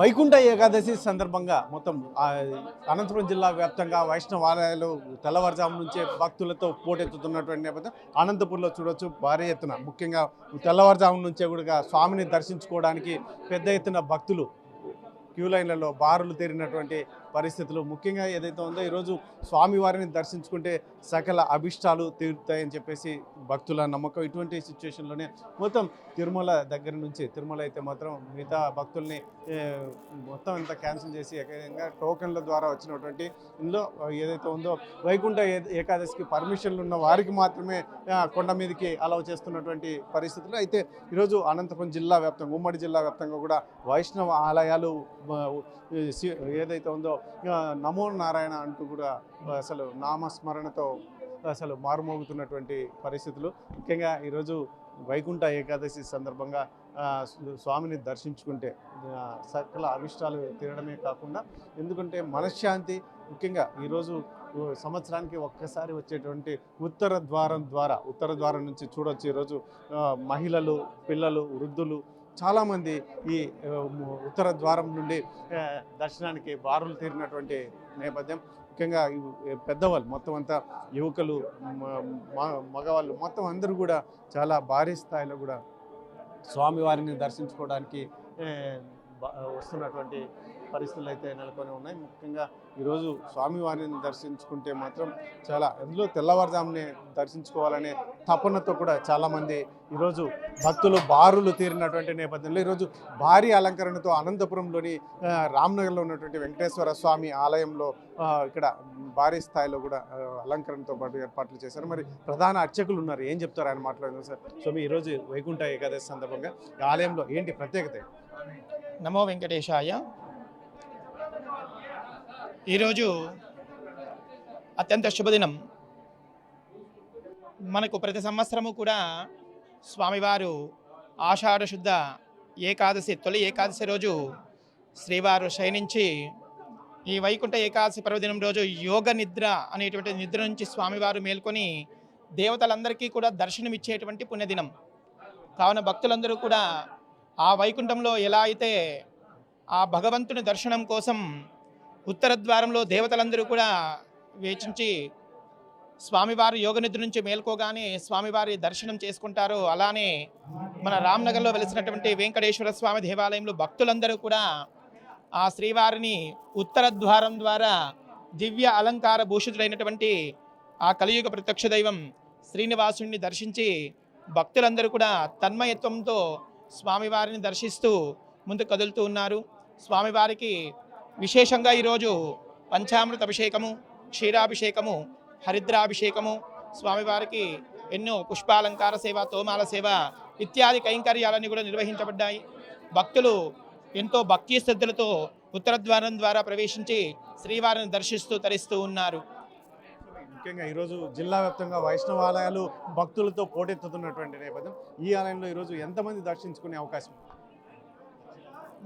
వైకుంఠ ఏకాదశి సందర్భంగా మొత్తం అనంతపురం జిల్లా వ్యాప్తంగా వైష్ణవ ఆలయాలు తెల్లవారుజాము నుంచే భక్తులతో పోటెత్తుతున్నటువంటి నేపథ్యం అనంతపురంలో చూడొచ్చు. భారీ ఎత్తున ముఖ్యంగా తెల్లవారుజాము నుంచే కూడా స్వామిని దర్శించుకోవడానికి పెద్ద ఎత్తున భక్తులు క్యూ లైన్లలో బారులు తీరినటువంటి పరిస్థితులు. ముఖ్యంగా ఏదైతే ఉందో ఈరోజు స్వామివారిని దర్శించుకుంటే సకల అభిష్టాలు తీరుతాయని చెప్పేసి భక్తుల నమ్మకం. ఇటువంటి సిచ్యువేషన్లోనే మొత్తం తిరుమల దగ్గర నుంచి తిరుమల అయితే మాత్రం మిగతా భక్తుల్ని మొత్తం అంతా క్యాన్సిల్ చేసి ఏకంగా టోకెన్ల ద్వారా వచ్చినటువంటి ఇందులో ఏదైతే ఉందో వైకుంఠ ఏకాదశికి పర్మిషన్లు ఉన్న వారికి మాత్రమే కొండ మీదకి అలౌ చేస్తున్నటువంటి పరిస్థితులు. అయితే ఈరోజు అనంతపురం జిల్లా వ్యాప్తంగా ఉమ్మడి జిల్లా వ్యాప్తంగా కూడా వైష్ణవ ఆలయాలు ఏదైతే ఉందో నమో నారాయణ అంటూ కూడా అసలు నామస్మరణతో అసలు మారుమోగుతున్నటువంటి పరిస్థితులు. ముఖ్యంగా ఈరోజు వైకుంఠ ఏకాదశి సందర్భంగా స్వామిని దర్శించుకుంటే సకల అభిష్టాలు తీరడమే కాకుండా ఎందుకంటే మనశ్శాంతి. ముఖ్యంగా ఈరోజు సంవత్సరానికి ఒక్కసారి వచ్చేటువంటి ఉత్తర ద్వారం నుంచి చూడొచ్చు. ఈరోజు మహిళలు, పిల్లలు, వృద్ధులు చాలామంది ఈ ఉత్తర ద్వారం నుండి దర్శనానికి బారులు తీరినటువంటి నేపథ్యం. ముఖ్యంగా పెద్దవాళ్ళు మొత్తం అంతా యువకులు, మగవాళ్ళు మొత్తం అందరూ కూడా చాలా భారీ స్థాయిలో కూడా స్వామివారిని దర్శించుకోవడానికి వస్తున్నటువంటి పరిస్థితులు అయితే నెలకొని ఉన్నాయి. ముఖ్యంగా ఈరోజు స్వామివారిని దర్శించుకుంటే మాత్రం చాలా అందులో తెల్లవారుజామునే దర్శించుకోవాలనే తపనతో కూడా చాలామంది ఈరోజు భక్తులు బారులు తీరినటువంటి నేపథ్యంలో ఈరోజు భారీ అలంకరణతో అనంతపురంలోని రామ్నగర్లో ఉన్నటువంటి వెంకటేశ్వర స్వామి ఆలయంలో ఇక్కడ భారీ స్థాయిలో కూడా అలంకరణతో పాటు ఏర్పాట్లు చేశారు. మరి ప్రధాన అర్చకులు ఉన్నారు, ఏం చెప్తారు ఆయన మాట్లాడుతున్నారు సార్? సో ఈరోజు వైకుంఠ ఏకాదశి సందర్భంగా ఈ ఆలయంలో ఏంటి ప్రత్యేకత? నమో వెంకటేశాయ. ఈరోజు అత్యంత శుభదినం. మనకు ప్రతి సంవత్సరము కూడా స్వామివారు ఆషాఢ శుద్ధ ఏకాదశి, తొలి ఏకాదశి రోజు శ్రీవారు శయనించి ఈ వైకుంఠ ఏకాదశి పర్వదినం రోజు యోగ నిద్ర అనేటువంటి నిద్ర నుంచి స్వామివారు మేల్కొని దేవతలందరికీ కూడా దర్శనమిచ్చేటువంటి పుణ్యదినం. కావున భక్తులందరూ కూడా ఆ వైకుంఠంలో ఎలా అయితే ఆ భగవంతుని దర్శనం కోసం ఉత్తర ద్వారంలో దేవతలందరూ కూడా వేచించి స్వామివారి యోగ నిద్ర నుంచి మేల్కోగానే స్వామివారి దర్శనం చేసుకుంటారు. అలానే మన రామ్నగర్లో వెలిసినటువంటి వెంకటేశ్వర స్వామి దేవాలయంలో భక్తులందరూ కూడా ఆ శ్రీవారిని ఉత్తర ద్వారం ద్వారా దివ్య అలంకార భూషితుడైనటువంటి ఆ కలియుగ ప్రత్యక్ష దైవం శ్రీనివాసుని దర్శించి భక్తులందరూ కూడా తన్మయత్వంతో స్వామివారిని దర్శిస్తూ ముందు కదులుతూ ఉన్నారు. స్వామివారికి విశేషంగా ఈరోజు పంచామృత అభిషేకము, క్షీరాభిషేకము, హరిద్రాభిషేకము, స్వామివారికి ఎన్నో పుష్పాలంకార సేవ, తోమాల సేవ ఇత్యాది కైంకర్యాలన్నీ కూడా నిర్వహించబడ్డాయి. భక్తులు ఎంతో భక్తి శ్రద్ధలతో ఉత్తర ద్వారం ద్వారా ప్రవేశించి శ్రీవారిని దర్శిస్తూ తరిస్తూ ఉన్నారు. ముఖ్యంగా ఈరోజు జిల్లా వ్యాప్తంగా వైష్ణవ ఆలయాలు భక్తులతో పోటెత్తుతున్నటువంటి నేపథ్యం. ఈ ఆలయంలో ఈరోజు ఎంతమంది దర్శించుకునే అవకాశం?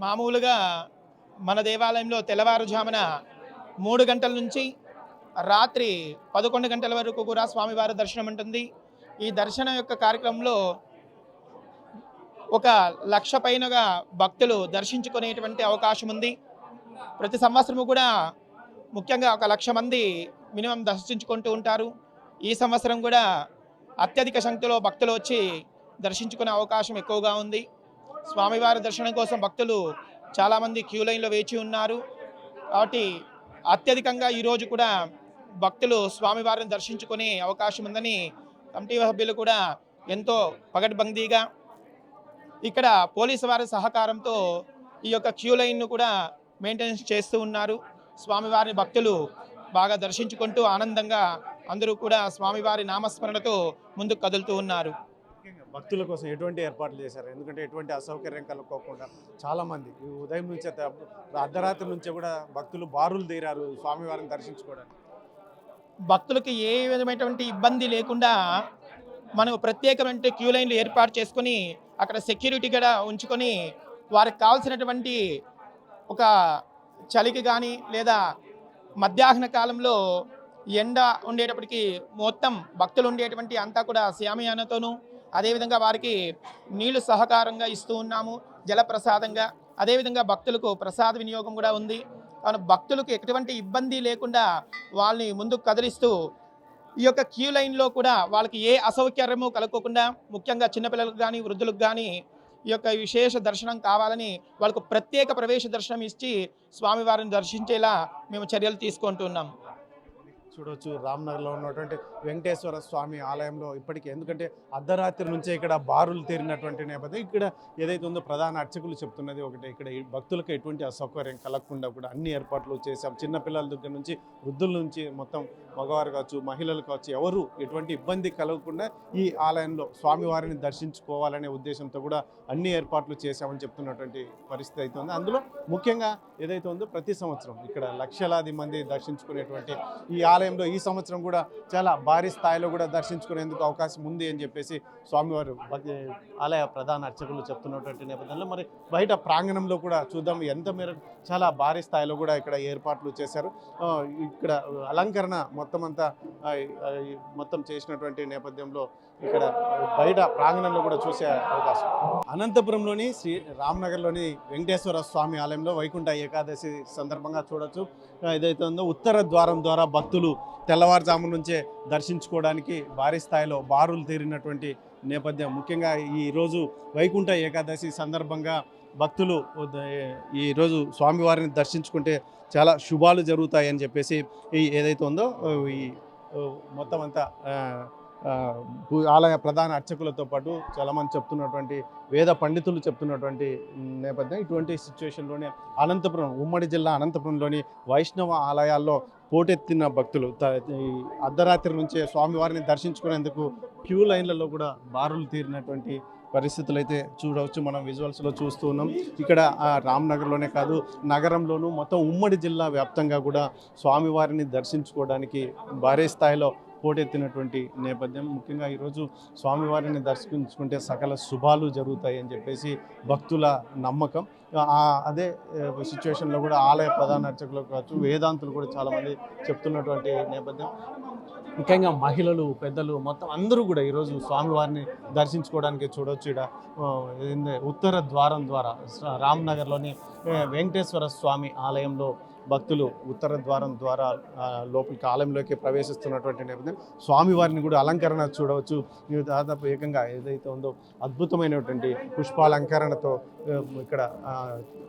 మామూలుగా మన దేవాలయంలో తెల్లవారుజామున 3 గంటల నుంచి రాత్రి 11 గంటల వరకు కూడా స్వామివారి దర్శనం ఉంటుంది. ఈ దర్శనం యొక్క కార్యక్రమంలో 1,00,000 పైనగా భక్తులు దర్శించుకునేటువంటి అవకాశం ఉంది. ప్రతి సంవత్సరము కూడా ముఖ్యంగా 1,00,000 మంది మినిమం దర్శించుకుంటూ ఉంటారు. ఈ సంవత్సరం కూడా అత్యధిక సంఖ్యలో భక్తులు వచ్చి దర్శించుకునే అవకాశం ఎక్కువగా ఉంది. స్వామివారి దర్శనం కోసం భక్తులు చాలామంది క్యూ లైన్లో వేచి ఉన్నారు. కాబట్టి అత్యధికంగా ఈరోజు కూడా భక్తులు స్వామివారిని దర్శించుకునే అవకాశం ఉందని కమిటీ సభ్యులు కూడా ఎంతో పగడ్బందీగా ఇక్కడ పోలీసు వారి సహకారంతో ఈ యొక్క క్యూ లైన్ను కూడా మెయింటెనెన్స్ చేస్తూ ఉన్నారు. స్వామివారిని భక్తులు బాగా దర్శించుకుంటూ ఆనందంగా అందరూ కూడా స్వామివారి నామస్మరణతో ముందుకు కదులుతూ ఉన్నారు. భక్తుల కోసం ఎటువంటి ఏర్పాట్లు చేశారు? ఎందుకంటే ఎటువంటి అసౌకర్యం కలుక్కోకుండా చాలామంది ఉదయం నుంచి అర్ధరాత్రి నుంచే కూడా భక్తులు బారులు తీరారు స్వామివారిని దర్శించుకోవడానికి. భక్తులకి ఏ విధమైనటువంటి ఇబ్బంది లేకుండా మనం ప్రత్యేకమైన క్యూ లైన్లు ఏర్పాటు చేసుకొని అక్కడ సెక్యూరిటీ కూడా ఉంచుకొని వారికి కావాల్సినటువంటి ఒక చలికి కానీ లేదా మధ్యాహ్న కాలంలో ఎండ ఉండేటప్పటికి మొత్తం భక్తులు ఉండేటువంటి అంతా కూడా శామియానాతోనూ అదేవిధంగా వారికి నీళ్లు సహకారంగా ఇస్తూ ఉన్నాము. జలప్రసాదంగా అదేవిధంగా భక్తులకు ప్రసాద వినియోగం కూడా ఉంది. కావున భక్తులకు ఎటువంటి ఇబ్బంది లేకుండా వాళ్ళని ముందుకు కదిలిస్తూ ఈ యొక్క క్యూ లైన్లో కూడా వాళ్ళకి ఏ అసౌకర్యము కలుక్కోకుండా, ముఖ్యంగా చిన్నపిల్లలకు కానీ వృద్ధులకు కానీ ఈ యొక్క విశేష దర్శనం కావాలని వాళ్ళకు ప్రత్యేక ప్రవేశ దర్శనం ఇచ్చి స్వామివారిని దర్శించేలా మేము చర్యలు తీసుకుంటున్నాం. చూడవచ్చు రామ్నగర్లో ఉన్నటువంటి వెంకటేశ్వర స్వామి ఆలయంలో ఇప్పటికీ, ఎందుకంటే అర్ధరాత్రి నుంచే ఇక్కడ బారులు తీరినటువంటి నేపథ్యం, ఇక్కడ ఏదైతే ఉందో ప్రధాన అర్చకులు చెప్తున్నది ఒకటే, ఇక్కడ ఈ భక్తులకు ఎటువంటి అసౌకర్యం కలగకుండా కూడా అన్ని ఏర్పాట్లు చేశాం. చిన్నపిల్లల దగ్గర నుంచి వృద్ధుల నుంచి మొత్తం మగవారు కావచ్చు, మహిళలు కావచ్చు, ఎవరు ఎటువంటి ఇబ్బంది కలగకుండా ఈ ఆలయంలో స్వామివారిని దర్శించుకోవాలనే ఉద్దేశంతో కూడా అన్ని ఏర్పాట్లు చేశామని చెప్తున్నటువంటి పరిస్థితి అయితే ఉంది. అందులో ముఖ్యంగా ఏదైతే ఉందో ప్రతి సంవత్సరం ఇక్కడ లక్షలాది మంది దర్శించుకునేటువంటి ఈ ఆలయంలో ఈ సంవత్సరం కూడా చాలా భారీ స్థాయిలో కూడా దర్శించుకునేందుకు అవకాశం ఉంది అని చెప్పేసి స్వామివారు ఆలయ ప్రధాన అర్చకులు చెప్తున్నటువంటి నేపథ్యంలో మరి బయట ప్రాంగణంలో కూడా చూద్దాం ఎంత మేరకు చాలా భారీ స్థాయిలో కూడా ఇక్కడ ఏర్పాట్లు చేశారు. ఇక్కడ అలంకరణ మొత్తం చేసినటువంటి నేపథ్యంలో ఇక్కడ బయట ప్రాంగణంలో కూడా చూసే అవకాశం. అనంతపురంలోని శ్రీ రామ్నగర్లోని వెంకటేశ్వర స్వామి ఆలయంలో వైకుంఠ ఏకాదశి సందర్భంగా చూడొచ్చు, ఏదైతే ఉందో ఉత్తర ద్వారం ద్వారా భక్తులు తెల్లవారుజాము నుంచే దర్శించుకోవడానికి భారీ స్థాయిలో బారులు తీరినటువంటి నేపథ్యం. ముఖ్యంగా ఈరోజు వైకుంఠ ఏకాదశి సందర్భంగా భక్తులు ఈరోజు స్వామివారిని దర్శించుకుంటే చాలా శుభాలు జరుగుతాయని చెప్పేసి ఏదైతే ఉందో ఈ మొత్తం అంతా ఆలయ ప్రధాన అర్చకులతో పాటు చాలామంది చెప్తున్నటువంటి వేద పండితులు చెప్తున్నటువంటి నేపథ్యం. ఇటువంటి సిచ్యువేషన్లోనే అనంతపురం, ఉమ్మడి జిల్లా అనంతపురంలోని వైష్ణవ ఆలయాల్లో పోటెత్తిన భక్తులు అర్ధరాత్రి నుంచే స్వామివారిని దర్శించుకునేందుకు క్యూ లైన్లలో కూడా బారులు తీరినటువంటి పరిస్థితులు అయితే చూడవచ్చు. మనం విజువల్స్లో చూస్తూ ఉన్నాం. ఇక్కడ రామ్నగర్లోనే కాదు, నగరంలోనూ మొత్తం ఉమ్మడి జిల్లా వ్యాప్తంగా కూడా స్వామివారిని దర్శించుకోవడానికి భారీ స్థాయిలో పోటెత్తినటువంటి నేపథ్యం. ముఖ్యంగా ఈరోజు స్వామివారిని దర్శించుకుంటే సకల శుభాలు జరుగుతాయి అని చెప్పేసి భక్తుల నమ్మకం. అదే సిచ్యువేషన్లో కూడా ఆలయ ప్రధాన అర్చకులు కావచ్చు, వేదాంతులు కూడా చాలామంది చెప్తున్నటువంటి నేపథ్యం. ముఖ్యంగా మహిళలు, పెద్దలు మొత్తం అందరూ కూడా ఈరోజు స్వామివారిని దర్శించుకోవడానికి చూడవచ్చు. ఇక్కడ ఉత్తర ద్వారం ద్వారా రామ్నగర్లోని వెంకటేశ్వర స్వామి ఆలయంలో భక్తులు ఉత్తర ద్వారం ద్వారా లోపలికి ఆలయంలోకి ప్రవేశిస్తున్నటువంటి నేపథ్యం. స్వామివారిని కూడా అలంకరణ చూడవచ్చు. దాదాపు ఏకంగా ఏదైతే ఉందో అద్భుతమైనటువంటి పుష్పాలంకరణతో ఇక్కడ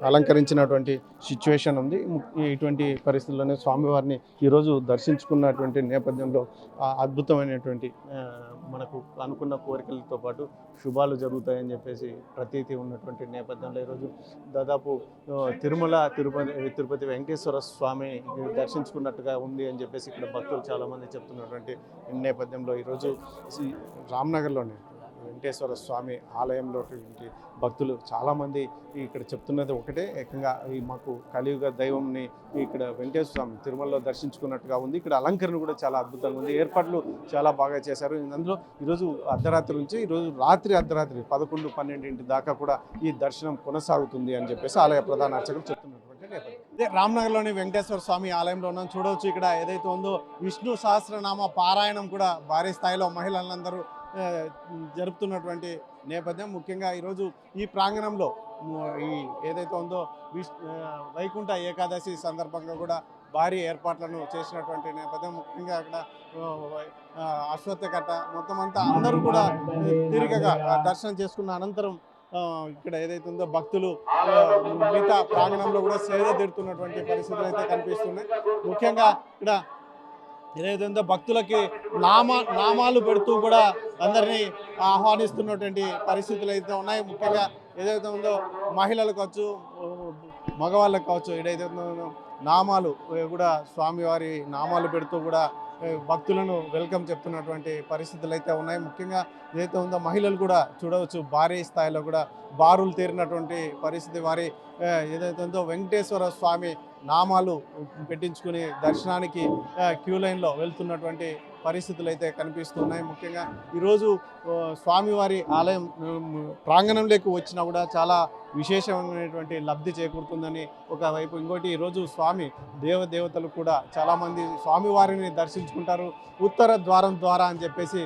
అలంకరించినటువంటి సిచ్యువేషన్ ఉంది. ఇటువంటి పరిస్థితుల్లోనే స్వామివారిని ఈరోజు దర్శించుకున్నటువంటి నేపథ్యంలో అద్భుతమైనటువంటి మనకు అనుకున్న కోరికలతో పాటు శుభాలు జరుగుతాయని చెప్పేసి ప్రతీతి ఉన్నటువంటి నేపథ్యంలో ఈరోజు దాదాపు తిరుమల, తిరుపతి వెంకటేశ్వర స్వామి దర్శించుకున్నట్టుగా ఉంది అని చెప్పేసి ఇక్కడ భక్తులు చాలామంది చెప్తున్నటువంటి నేపథ్యంలో ఈరోజు రామ్నగర్లోనే వెంకటేశ్వర స్వామి ఆలయంలో భక్తులు చాలామంది ఇక్కడ చెప్తున్నది ఒకటే, ఏకంగా మాకు కలియుగ దైవంని ఇక్కడ వెంకటేశ్వర స్వామి తిరుమలలో దర్శించుకున్నట్టుగా ఉంది. ఇక్కడ అలంకరణ కూడా చాలా అద్భుతంగా ఉంది. ఏర్పాట్లు చాలా బాగా చేశారు. అందులో ఈరోజు అర్ధరాత్రి నుంచి ఈరోజు అర్ధరాత్రి 11-12 దాకా కూడా ఈ దర్శనం కొనసాగుతుంది అని చెప్పేసి ఆలయ ప్రధాన అర్చకులు చెప్తున్నటువంటి నేపథ్యం. ఇదే రామ్నగర్లోని వెంకటేశ్వర స్వామి ఆలయంలో ఉన్నాం. చూడవచ్చు ఇక్కడ ఏదైతే ఉందో విష్ణు సహస్రనామ పారాయణం కూడా భారీ స్థాయిలో మహిళలందరూ జరుపుతున్నటువంటి నేపథ్యం. ముఖ్యంగా ఈరోజు ఈ ప్రాంగణంలో ఈ ఏదైతే ఉందో వైకుంఠ ఏకాదశి సందర్భంగా కూడా భారీ ఏర్పాట్లను చేసినటువంటి నేపథ్యం. ముఖ్యంగా అక్కడ అశ్వత్థకట్ట మొత్తం అంతా అందరూ కూడా తిరిగగా దర్శనం చేసుకున్న అనంతరం ఇక్కడ ఏదైతే ఉందో భక్తులు మిగతా ప్రాంగణంలో కూడా సేద తీరుతున్నటువంటి పరిస్థితులు అయితే కనిపిస్తున్నాయి. ముఖ్యంగా ఇక్కడ ఏదైతే ఉందో భక్తులకి నామాలు పెడుతూ కూడా అందరినీ ఆహ్వానిస్తున్నటువంటి పరిస్థితులు అయితే ఉన్నాయి. ముఖ్యంగా ఏదైతే ఉందో మహిళలకు కావచ్చు, మగవాళ్ళకు కావచ్చు, ఏదైతే ఉందో నామాలు కూడా స్వామివారి నామాలు పెడుతూ కూడా భక్తులను వెల్కమ్ చెప్తున్నటువంటి పరిస్థితులు అయితే ఉన్నాయి. ముఖ్యంగా ఏదైతే ఉందో మహిళలు కూడా చూడవచ్చు భారీ స్థాయిలో కూడా బారులు తీరినటువంటి పరిస్థితి. వారి ఏదైతే ఉందో వెంకటేశ్వర స్వామి నామాలు పెట్టించుకుని దర్శనానికి క్యూ లైన్లో వెళ్తున్నటువంటి పరిస్థితులు అయితే కనిపిస్తున్నాయి. ముఖ్యంగా ఈరోజు స్వామివారి ఆలయం ప్రాంగణంలోకి వచ్చినా కూడా చాలా విశేషమైనటువంటి లబ్ధి చేకూరుతుందని ఒకవైపు, ఇంకోటి ఈరోజు స్వామి దేవతలు కూడా చాలామంది స్వామివారిని దర్శించుకుంటారు ఉత్తర ద్వారం ద్వారా అని చెప్పేసి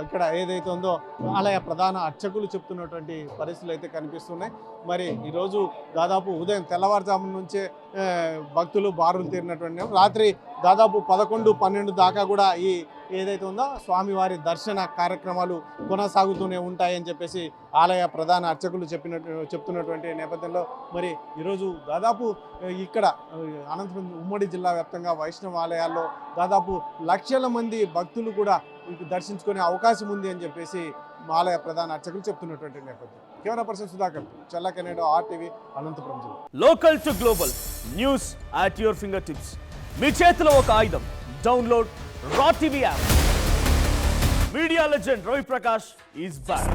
ఇక్కడ ఏదైతే ఉందో ఆలయ ప్రధాన అర్చకులు చెప్తున్నటువంటి పరిస్థితులు అయితే కనిపిస్తున్నాయి. మరి ఈరోజు దాదాపు ఉదయం తెల్లవారుజాము నుంచే భక్తులు బారులు తీరినటువంటి రాత్రి దాదాపు 11-12 దాకా కూడా ఈ ఏదైతే ఉందో స్వామివారి దర్శన కార్యక్రమాలు కొనసాగుతూనే ఉంటాయని చెప్పేసి ఆలయ ప్రధాన అర్చకులు చెప్తున్నటువంటి నేపథ్యంలో మరి ఈరోజు దాదాపు ఇక్కడ అనంతపురం ఉమ్మడి జిల్లా వ్యాప్తంగా వైష్ణవ ఆలయాల్లో దాదాపు లక్షల మంది భక్తులు కూడా దర్శించుకునే అవకాశం ఉంది అని చెప్పేసి ఆలయ ప్రధాన అర్చకులు చెప్తున్నటువంటి నేపథ్యం. కెమెరా పర్సన్ సుధాకర్, చల్ల కెనెడో, RTV, అనంతపురం జిల్లా. Local to global news at your fingertips. మీ చేతిలో ఒక ఆయుధం. Download Raw TV app. Media legend Ravi Prakash is back.